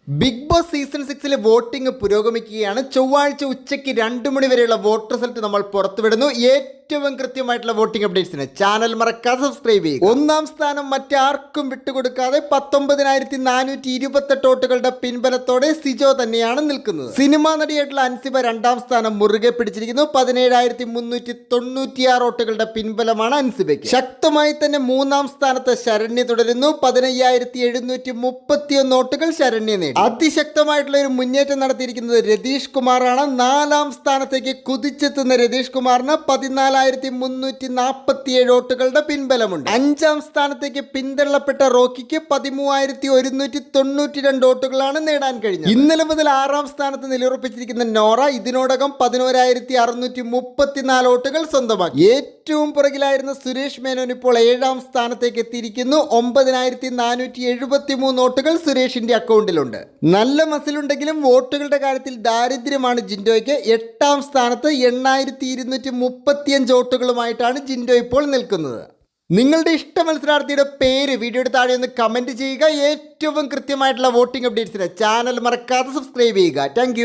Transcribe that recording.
Big boss season 6 voting പുരോഗമിക്കുകയാണ്. ചൊവ്വാഴ്ച ഉച്ചയ്ക്ക് 2 മണി വരെയുള്ള വോട്ട് റിസൾട്ട് നമ്മൾ പുറത്തുവിടുന്നു. ഏറ്റവും കൃത്യമായിട്ടുള്ള വോട്ടിംഗ് അപ്ഡേറ്റ്സിന് ചാനൽ മറക്കാതെ സബ്സ്ക്രൈബ് ചെയ്യുക. ഒന്നാം സ്ഥാനം മറ്റാർക്കും വിട്ടുകൊടുക്കാതെ 19,428 വോട്ടുകളുടെ പിൻബലത്തോടെ സിജോ തന്നെയാണ് നിൽക്കുന്നത്. സിനിമാ നടിയായിട്ടുള്ള അൻസിബ 2ാം സ്ഥാനം മുറുകെ പിടിച്ചിരിക്കുന്നു. 17,396 വോട്ടുകളുടെ പിൻബലമാണ് അൻസിബയ്ക്ക്. ശക്തമായി തന്നെ 3ാം സ്ഥാനത്ത് ശരണ്യ തുടരുന്നു. 15,731 വോട്ടുകൾ ശരണ്യ നേടി. അതിശക്തമായിട്ടുള്ള ഒരു മുന്നേറ്റം നടത്തിയിരിക്കുന്നത് രതീഷ് കുമാറാണ്. 4ാം സ്ഥാനത്തേക്ക് കുതിച്ചെത്തുന്ന രതീഷ് കുമാറിന് 14,347 വോട്ടുകളുടെ പിൻബലമുണ്ട്. 5ാം സ്ഥാനത്തേക്ക് പിന്തള്ളപ്പെട്ട റോക്കിക്ക് 13,192 വോട്ടുകളാണ് നേടാൻ കഴിഞ്ഞത്. ഇന്നലെ മുതൽ 6ാം സ്ഥാനത്ത് നിലയുറപ്പിച്ചിരിക്കുന്ന നോറ ഇതിനോടകം 11,634 വോട്ടുകൾ സ്വന്തമാക്കി. ഏറ്റവും പുറകിലായിരുന്ന സുരേഷ് മേനോൻ ഇപ്പോൾ 7ാം സ്ഥാനത്തേക്ക് എത്തിയിരിക്കുന്നു. 9,473 വോട്ടുകൾ സുരേഷിന്റെ അക്കൗണ്ടിലുണ്ട്. നല്ല മസിലുണ്ടെങ്കിലും വോട്ടുകളുടെ കാര്യത്തിൽ ദാരിദ്ര്യമാണ് ജിൻഡോയ്ക്ക്. 8ാം സ്ഥാനത്ത് 8,235 വോട്ടുകളുമായിട്ടാണ് ജിൻഡോ ഇപ്പോൾ നിൽക്കുന്നത്. നിങ്ങളുടെ ഇഷ്ട മത്സരാർത്ഥിയുടെ പേര് വീഡിയോയുടെ താഴെ ഒന്ന് കമന്റ് ചെയ്യുക. ഏറ്റവും കൃത്യമായിട്ടുള്ള വോട്ടിംഗ് അപ്ഡേറ്റ്സിന് ചാനൽ മറക്കാതെ സബ്സ്ക്രൈബ് ചെയ്യുക. താങ്ക്